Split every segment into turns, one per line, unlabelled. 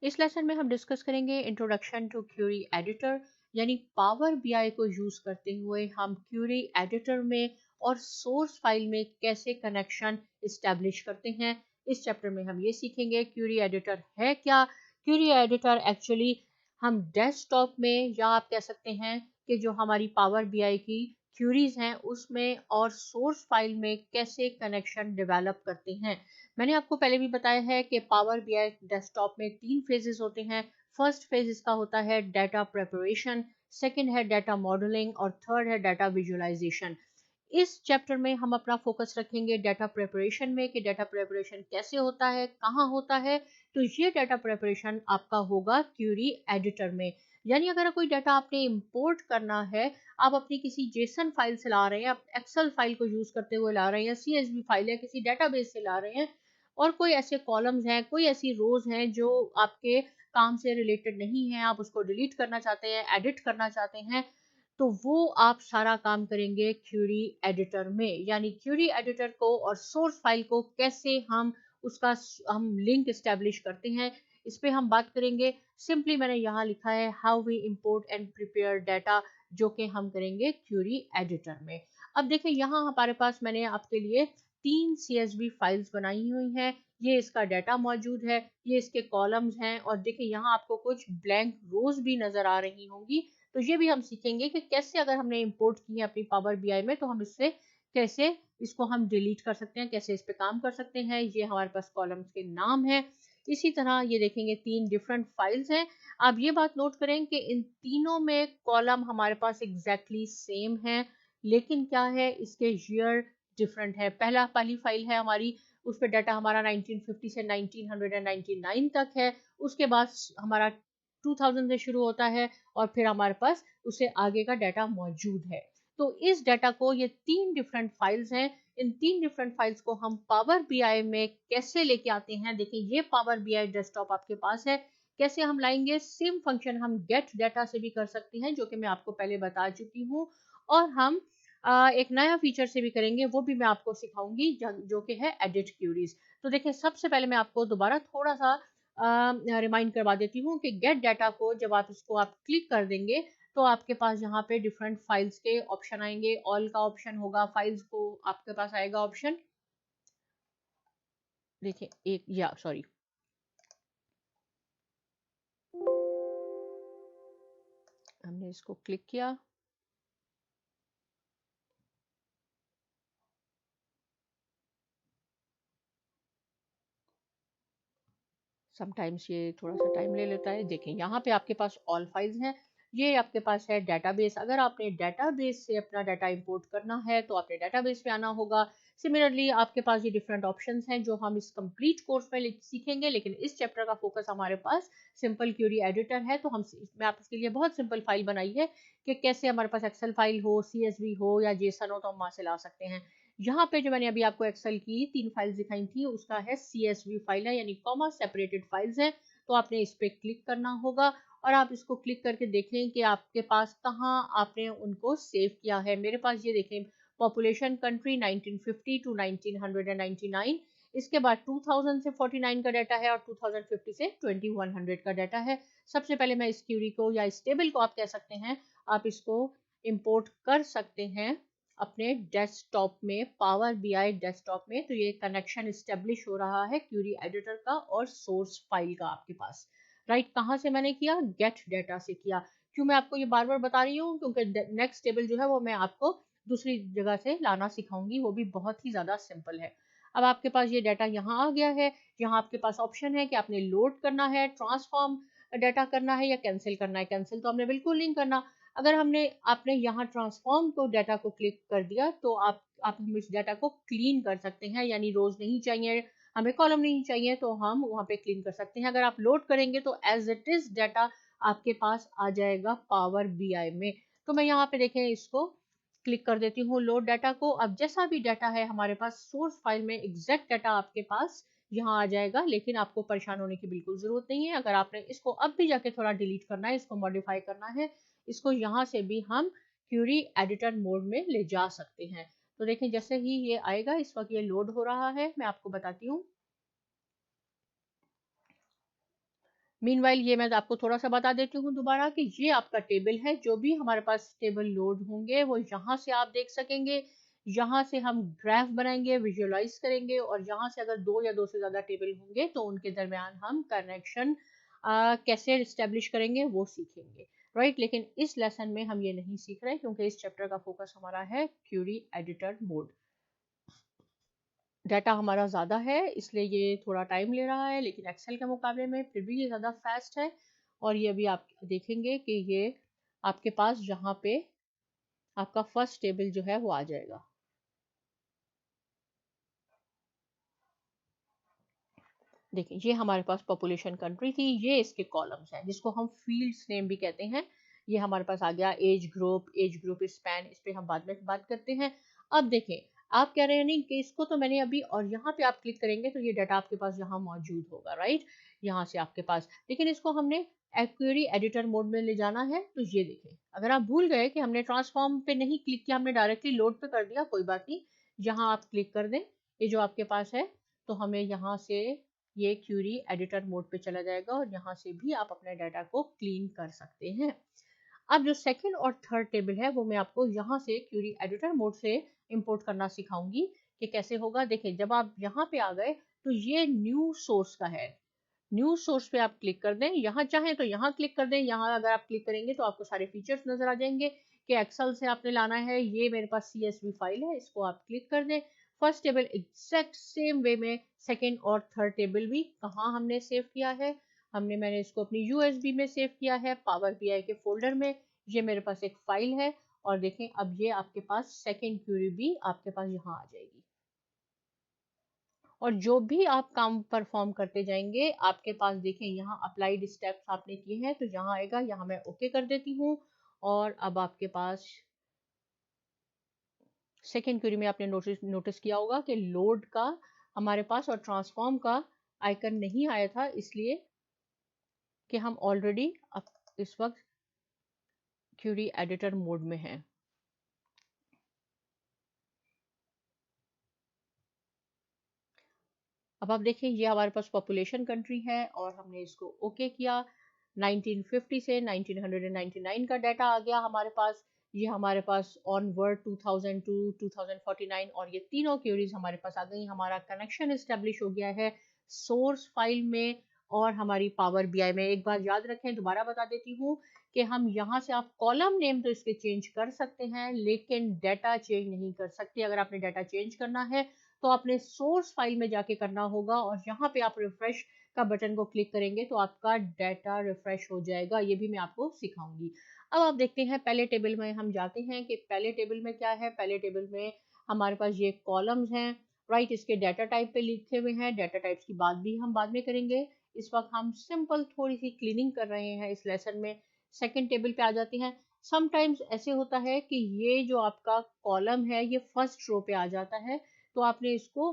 इस लेसन में हम डिस्कस करेंगे इंट्रोडक्शन टू क्यूरी एडिटर, यानी पावर बीआई को यूज करते हुए हम क्यूरी एडिटर में और सोर्स फाइल में कैसे कनेक्शन इस्टेब्लिश करते हैं। इस चैप्टर में हम ये सीखेंगे क्यूरी एडिटर है क्या। क्यूरी एडिटर एक्चुअली हम डेस्कटॉप में, या आप कह सकते हैं कि जो हमारी पावर बीआई की क्यूरीज हैं उसमें और सोर्स फाइल में कैसे कनेक्शन डेवलप करते हैं। मैंने आपको पहले भी बताया है कि पावर बीआई डेस्कटॉप में 3 फेजेस होते हैं। फर्स्ट फेज इसका होता है डाटा प्रिपरेशन, सेकंड है डाटा मॉडलिंग और थर्ड है डाटा विजुअलाइजेशन। इस चैप्टर में हम अपना फोकस रखेंगे डाटा प्रिपरेशन में कि डाटा प्रिपरेशन कैसे होता है, कहाँ होता है। तो ये डाटा प्रिपरेशन आपका होगा क्यूरी एडिटर में। यानी अगर कोई डाटा आपने इंपोर्ट करना है, आप अपनी किसी जेसन फाइल से ला रहे हैं, आप एक्सेल फाइल को यूज करते हुए ला रहे हैं, सीएसवी फाइल है किसी डेटाबेस से ला रहे हैं, और कोई ऐसे कॉलम्स हैं, कोई ऐसी रोज हैं जो आपके काम से रिलेटेड नहीं है, आप उसको डिलीट करना चाहते हैं, एडिट करना चाहते हैं, तो वो आप सारा काम करेंगे क्यूरी एडिटर में। यानी क्यूरी एडिटर को और सोर्स फाइल को कैसे हम उसका हम लिंक एस्टेब्लिश करते हैं, इस पे हम बात करेंगे। सिंपली मैंने यहाँ लिखा है how we import and prepare data, जो कि हम करेंगे क्यूरी एडिटर में। अब देखिए यहाँ हमारे पास मैंने आपके लिए 3 CSV फाइल्स बनाई हुई हैं। ये इसका डाटा मौजूद है, ये इसके कॉलम्स हैं, और देखिए यहाँ आपको कुछ ब्लैंक रोज भी नजर आ रही होंगी। तो ये भी हम सीखेंगे कि कैसे अगर हमने इंपोर्ट की है अपनी पावर बीआई में तो हम इससे कैसे इसको हम डिलीट कर सकते हैं, कैसे इस पे काम कर सकते हैं। ये हमारे पास कॉलम्स के नाम है। इसी तरह ये देखेंगे 3 डिफरेंट फाइल्स हैं। आप ये बात नोट करें कि इन तीनों में कॉलम हमारे पास एग्जैक्टली सेम है, लेकिन क्या है इसके ईयर डिफरेंट है। पहली फाइल है हमारी, उस पर डाटा हमारा 1950 से 1999 तक है। उसके बाद हमारा 2000 से शुरू होता है, और फिर हमारे पास उससे आगे का डाटा मौजूद है। तो इस डाटा को, ये 3 डिफरेंट फाइल्स हैं, इन 3 डिफरेंट फाइल्स को हम पावर बीआई में कैसे लेके आते हैं। देखिए ये पावर बीआई डेस्कटॉप आपके पास है, कैसे हम लाएंगे। सेम फंक्शन हम गेट डाटा से भी कर सकते हैं, जो कि मैं आपको पहले बता चुकी हूँ, और हम एक नया फीचर से भी करेंगे, वो भी मैं आपको सिखाऊंगी, जो कि है एडिट क्यूरीज। तो देखिए सबसे पहले मैं आपको दोबारा थोड़ा सा रिमाइंड करवा देती हूँ कि गेट डाटा को जब आप इसको आप क्लिक कर देंगे तो आपके पास यहाँ पे डिफरेंट फाइल्स के ऑप्शन आएंगे। ऑल का ऑप्शन होगा, फाइल्स को आपके पास आएगा ऑप्शन। देखिए एक, या सॉरी, हमने इसको क्लिक किया, समटाइम्स ये थोड़ा सा टाइम ले लेता है। देखें यहाँ पे आपके पास ऑल फाइल्स हैं। ये आपके पास है डेटाबेस। अगर आपने डेटाबेस से अपना डाटा इंपोर्ट करना है तो आपने डेटाबेस पे आना होगा। सिमिलरली आपके पास ये डिफरेंट ऑप्शंस हैं जो हम इस कंप्लीट कोर्स में सीखेंगे, लेकिन इस चैप्टर का फोकस हमारे पास सिंपल क्यूरी एडिटर है। तो हम मैं आपके लिए बहुत सिंपल फाइल बनाई है कि कैसे हमारे पास एक्सेल फाइल हो, सीएसवी हो या जेसन हो तो हम वहां से ला सकते हैं। यहाँ पे जो मैंने अभी आपको एक्सेल की 3 फाइल्स दिखाई थी उसका है CSV फाइल है, यानी कॉमा सेपरेटेड फाइल्स है। तो आपने इस पे क्लिक करना होगा, और आप इसको क्लिक करके देखें कि आपके पास कहाँ आपने उनको सेव किया है। मेरे पास ये देखें, पॉपुलेशन कंट्री 1950 टू 1999, इसके बाद 2000 से 49 का डाटा है, और 2050 से 2100 का डाटा है। सबसे पहले मैं इस क्यूरी को, या इस टेबल को आप कह सकते हैं, आप इसको इंपोर्ट कर सकते हैं अपने डेस्कटॉप में, पावर बीआई डेस्कटॉप में। तो ये कनेक्शन स्टेब्लिश हो रहा है क्यूरी एडिटर का और सोर्स फाइल का आपके पास। राइट, कहाँ से मैंने किया? गेट डाटा से किया। क्यों मैं आपको ये बार बार बता रही हूँ? क्योंकि नेक्स्ट टेबल जो है वो मैं आपको दूसरी जगह से लाना सिखाऊंगी, वो भी बहुत ही ज्यादा सिंपल है। अब आपके पास ये डाटा यहाँ आ गया है। यहाँ आपके पास ऑप्शन है कि आपने लोड करना है, ट्रांसफॉर्म डाटा करना है, या कैंसिल करना है। कैंसिल तो हमने बिल्कुल नहीं करना। अगर आपने यहाँ ट्रांसफॉर्म को डाटा को क्लिक कर दिया तो आप हम इस डाटा को क्लीन कर सकते हैं, यानी रोज नहीं चाहिए हमें, कॉलम नहीं चाहिए, तो हम वहाँ पे क्लीन कर सकते हैं। अगर आप लोड करेंगे तो एज इट इज डाटा आपके पास आ जाएगा पावर बीआई में। तो मैं यहाँ पे देखें इसको क्लिक कर देती हूँ लोड डाटा को। अब जैसा भी डाटा है हमारे पास सोर्स फाइल में, एग्जैक्ट डाटा आपके पास यहाँ आ जाएगा, लेकिन आपको परेशान होने की बिल्कुल जरूरत नहीं है। अगर आपने इसको अब भी जाके थोड़ा डिलीट करना है, इसको मॉडिफाई करना है, इसको यहाँ से भी हम क्यूरी एडिटर मोड में ले जा सकते हैं। तो देखें जैसे ही ये आएगा, इस वक्त ये लोड हो रहा है, मैं आपको बताती हूँ। मीनवाइल ये मैं आपको थोड़ा सा बता देती हूँ दोबारा कि ये आपका टेबल है, जो भी हमारे पास टेबल लोड होंगे वो यहाँ से आप देख सकेंगे। यहाँ से हम ग्राफ बनाएंगे, विजुअलाइज करेंगे, और यहाँ से अगर दो या दो से ज़्यादा टेबल होंगे तो उनके दरमियान हम कनेक्शन कैसे इस्टेब्लिश करेंगे वो सीखेंगे, राइट। लेकिन इस लेसन में हम ये नहीं सीख रहे क्योंकि इस चैप्टर का फोकस हमारा है क्यूरी एडिटर मोड। डाटा हमारा ज़्यादा है इसलिए ये थोड़ा टाइम ले रहा है, लेकिन एक्सेल के मुकाबले में फिर भी ये ज़्यादा फास्ट है। और ये अभी आप देखेंगे कि ये आपके पास यहाँ पे आपका फर्स्ट टेबल जो है वो आ जाएगा। देखिए ये हमारे पास पॉपुलेशन कंट्री थी, ये इसके कॉलम्स हैं जिसको हम फील्ड्स नेम भी कहते हैं। ये हमारे पास आ गया एज ग्रुप स्पैन, इस पे हम बाद में बात करते हैं। अब देखें, आप कह रहे हैं नहीं कि इसको तो मैंने अभी, और यहाँ पे आप क्लिक करेंगे तो ये डाटा आपके पास यहाँ मौजूद होगा, राइट। यहाँ से आपके पास, लेकिन इसको हमने क्वेरी एडिटर मोड में ले जाना है। तो ये देखें, अगर आप भूल गए कि हमने ट्रांसफॉर्म पे नहीं क्लिक किया, हमने डायरेक्टली लोड पे कर दिया, कोई बात नहीं। यहाँ आप क्लिक कर दें, ये जो आपके पास है, तो हमें यहाँ से ये क्यूरी एडिटर मोड पे चला जाएगा और यहाँ से भी आप अपने डाटा को क्लीन कर सकते हैं। अब जो सेकंड और थर्ड टेबल है वो मैं आपको यहाँ से क्यूरी एडिटर मोड से इंपोर्ट करना सिखाऊंगी कि कैसे होगा। देखिए जब आप यहाँ पे आ गए तो ये न्यू सोर्स का है, न्यू सोर्स पे आप क्लिक कर दें। यहाँ चाहें तो यहाँ क्लिक कर दें, यहाँ अगर आप क्लिक करेंगे तो आपको सारे फीचर्स नजर आ जाएंगे कि एक्सेल से आपने लाना है। ये मेरे पास CSV फाइल है, इसको आप क्लिक कर दें। First table exact same way में सेकंड और थर्ड टेबल भी कहाँ हमने सेव किया है, मैंने इसको अपनी USB में सेव किया है, पावर BI के फोल्डर में। ये मेरे पास एक फाइल है, और देखें अब ये आपके पास सेकंड क्यूरी भी आपके पास यहाँ आ जाएगी। और जो भी आप काम परफॉर्म करते जाएंगे आपके पास, देखें यहाँ अप्लाइड स्टेप्स आपने किए हैं तो यहाँ आएगा, यहाँ मैं ओके कर देती हूँ। और अब आपके पास सेकेंड क्वेरी में आपने नोटिस किया होगा कि लोड का हमारे पास और ट्रांसफॉर्म का आइकन नहीं आया था, इसलिए कि हम ऑलरेडी इस वक्त क्यूरी एडिटर मोड में हैं। अब आप देखिए ये हमारे पास पॉपुलेशन कंट्री है और हमने इसको ओके किया। 1950 से 1999 का डाटा आ गया हमारे पास। ये हमारे पास ऑनवर्ड 2002 2049 और ये तीनों क्यूरीज हमारे पास आ गई। हमारा कनेक्शन इस्टेब्लिश हो गया है सोर्स फाइल में और हमारी पावर BI में। एक बार याद रखें, दोबारा बता देती हूँ कि हम यहाँ से, आप कॉलम नेम तो इसके चेंज कर सकते हैं लेकिन डाटा चेंज नहीं कर सकते। अगर आपने डाटा चेंज करना है तो आपने सोर्स फाइल में जाके करना होगा, और यहाँ पे आप रिफ्रेश का बटन को क्लिक करेंगे तो आपका डाटा रिफ्रेश हो जाएगा। ये भी मैं आपको सिखाऊंगी। अब आप देखते हैं पहले टेबल में हम जाते हैं कि पहले टेबल में क्या है। पहले टेबल में हमारे पास ये कॉलम्स हैं, राइट। इसके डाटा टाइप पे लिखे हुए हैं, डाटा टाइप्स की बात भी हम बाद में करेंगे। इस वक्त हम सिंपल थोड़ी सी क्लीनिंग कर रहे हैं इस लेसन में। सेकेंड टेबल पे आ जाते हैं। समटाइम्स ऐसे होता है कि ये जो आपका कॉलम है ये फर्स्ट रो पे आ जाता है, तो आपने इसको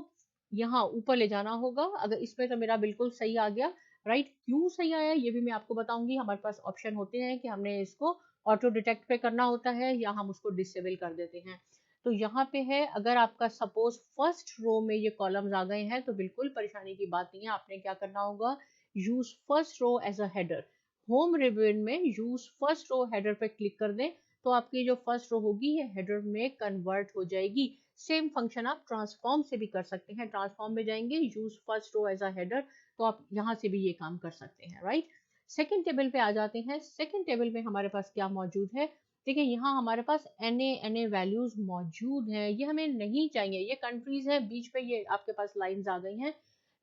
यहाँ ऊपर ले जाना होगा। अगर इसमें तो मेरा बिल्कुल सही आ गया, राइट। क्यों सही आया ये भी मैं आपको बताऊंगी। हमारे पास ऑप्शन होते हैं कि हमने इसको ऑटो डिटेक्ट पे करना होता है या हम उसको डिसेबल कर देते हैं। तो यहाँ पे है, अगर आपका सपोज फर्स्ट रो में ये कॉलम्स आ गए हैं तो बिल्कुल परेशानी की बात नहीं है। आपने क्या करना होगा, use first row as a header. Home ribbon में यूज फर्स्ट रो हेडर पे क्लिक कर दें तो आपकी जो फर्स्ट रो होगी ये हेडर में कन्वर्ट हो जाएगी। सेम फंक्शन आप ट्रांसफॉर्म से भी कर सकते हैं। ट्रांसफॉर्म में जाएंगे, use first row as a header, तो आप यहाँ से भी ये काम कर सकते हैं, राइट। सेकंड टेबल पे आ जाते हैं। सेकंड टेबल में हमारे पास क्या मौजूद है, देखिए यहाँ हमारे पास NA वैल्यूज मौजूद हैं। ये हमें नहीं चाहिए, ये कंट्रीज है बीच में, ये आपके पास लाइंस आ गई हैं।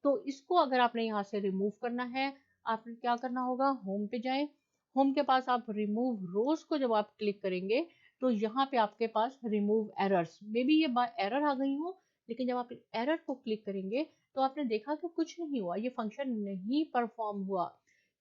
तो इसको अगर आपने यहाँ से रिमूव करना है, आपने क्या करना होगा, होम पे जाएं। होम के पास आप रिमूव रोज को जब आप क्लिक करेंगे तो यहाँ पे आपके पास रिमूव एरर्स, मे बी ये एरर आ गई हो, लेकिन जब आप एरर को क्लिक करेंगे तो आपने देखा कि कुछ नहीं हुआ, ये फंक्शन नहीं परफॉर्म हुआ।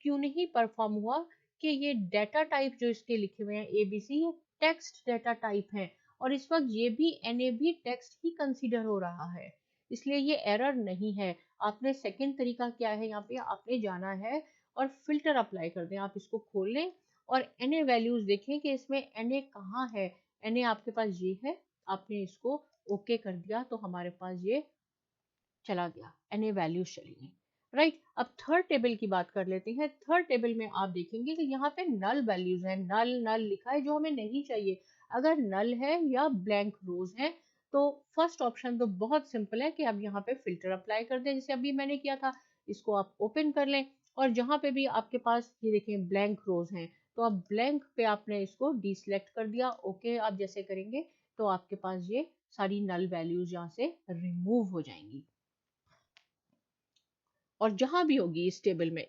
क्यों नहीं परफॉर्म हुआ, कि ये डाटा टाइप जो इसके लिखे हुए हैं ABC, ये टेक्स्ट डाटा टाइप है, और इस वक्त ये भी NA टेक्स्ट ही कंसीडर हो रहा है, इसलिए ये एरर नहीं है। आपने सेकंड तरीका क्या है, यहाँ पे आपने जाना है और फिल्टर अप्लाई कर दें। आप इसको खोल लें और NA वैल्यूज देखें कि इसमें NA कहाँ है। NA आपके पास ये है, आपने इसको ओके कर दिया तो हमारे पास ये चला गया, NA वैल्यूज चली गई। राइट। अब थर्ड टेबल की बात कर लेते हैं। थर्ड टेबल में आप देखेंगे कि यहाँ पे नल वैल्यूज हैं, नल नल लिखा है जो हमें नहीं चाहिए। अगर नल है या ब्लैंक रोज है तो फर्स्ट ऑप्शन तो बहुत सिंपल है कि आप यहाँ पे फिल्टर अप्लाई कर दें, जैसे अभी मैंने किया था। इसको आप ओपन कर लें और जहाँ पे भी आपके पास ये देखें ब्लैंक रोज हैं तो आप ब्लैंक पे आपने इसको डीसिलेक्ट कर दिया। ओके आप जैसे करेंगे तो आपके पास ये सारी नल वैल्यूज यहाँ से रिमूव हो जाएंगी। और जहां भी होगी इस टेबल में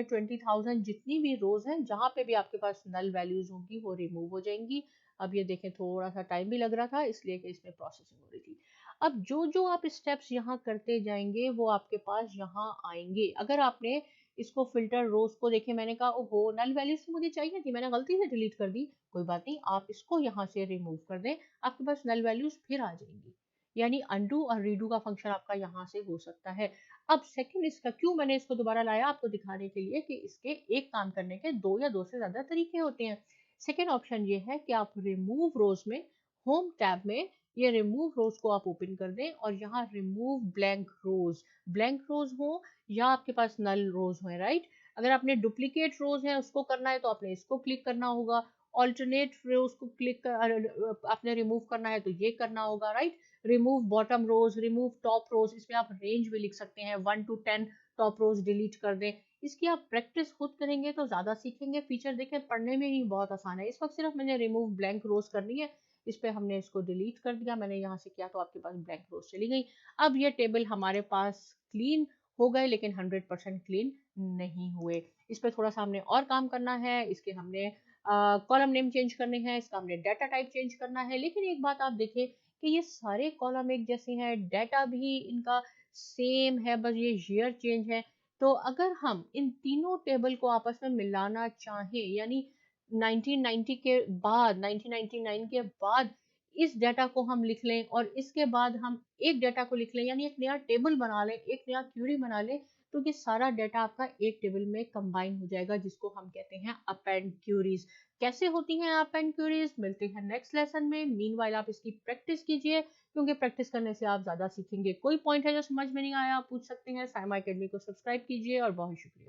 20,000 जितनी भी रोज हैं, जहां पे भी आपके पास नल वैल्यूज होंगी वो रिमूव हो जाएंगी। अब ये देखें थोड़ा सा टाइम भी लग रहा था इसलिए कि इसमें प्रोसेसिंग हो रही थी। अब जो जो आप स्टेप्स यहाँ करते जाएंगे वो आपके पास यहाँ आएंगे। अगर आपने इसको फिल्टर रोज को देखे, मैंने कहा ओहो नल वैल्यूज तो मुझे चाहिए थी, मैंने गलती से डिलीट कर दी, कोई बात नहीं, आप इसको यहाँ से रिमूव कर दें, आपके पास नल वैल्यूज फिर आ जाएंगी। यानी अनडू और रीडू का फंक्शन आपका यहाँ से हो सकता है। अब सेकंड इसका क्यों मैंने इसको दोबारा लाया, आपको दिखाने के लिए कि इसके एक काम करने के दो या दो से ज्यादा तरीके होते हैं। सेकंड ऑप्शन ये है कि आप रिमूव रोज में होम टैब में ये रिमूव रोज को आप ओपन कर दें और यहाँ रिमूव ब्लैंक रोज हो या आपके पास नल रोज हो, राइट। अगर आपने डुप्लीकेट रोज है उसको करना है तो आपने इसको क्लिक करना होगा। ऑल्टरनेट रोज को क्लिक कर आपने रिमूव करना है तो ये करना होगा, राइट। रिमूव बॉटम रोज, रिमूव टॉप रोज, इसमें आप रेंज भी लिख सकते हैं 1 to 10 टॉप रोज डिलीट कर दें। इसकी आप प्रैक्टिस खुद करेंगे तो ज्यादा सीखेंगे। फीचर देखें पढ़ने में ही बहुत आसान है। इस वक्त सिर्फ मैंने रिमूव ब्लैंक रोज करनी है, इस पे हमने इसको डिलीट कर दिया, मैंने यहाँ से किया तो आपके पास ब्लैंक रोज चली गई। अब ये टेबल हमारे पास क्लीन हो गए लेकिन 100% क्लीन नहीं हुए। इस पर थोड़ा सा हमने और काम करना है। इसके हमने कॉलम नेम चेंज करने हैं, इसका हमने डाटा टाइप चेंज करना है। लेकिन एक बात आप देखें कि ये सारे कॉलम एक जैसे हैं, डाटा भी इनका सेम है, बस ये ईयर चेंज है। तो अगर हम इन तीनों टेबल को आपस में मिलाना चाहें, यानी 1990 के बाद 1999 के बाद इस डाटा को हम लिख लें और इसके बाद हम एक डाटा को लिख लें, यानी एक नया टेबल बना लें, एक नया क्यूरी बना लें, तो ये सारा डाटा आपका एक टेबल में कंबाइन हो जाएगा, जिसको हम कहते हैं अपेंड क्यूरीज। कैसे होती हैं अपेंड क्यूरीज, मिलते हैं नेक्स्ट लेसन में। मीनवाइल आप इसकी प्रैक्टिस कीजिए क्योंकि प्रैक्टिस करने से आप ज्यादा सीखेंगे। कोई पॉइंट है जो समझ में नहीं आया आप पूछ सकते हैं। साइमा अकेडमी को सब्सक्राइब कीजिए और बहुत शुक्रिया।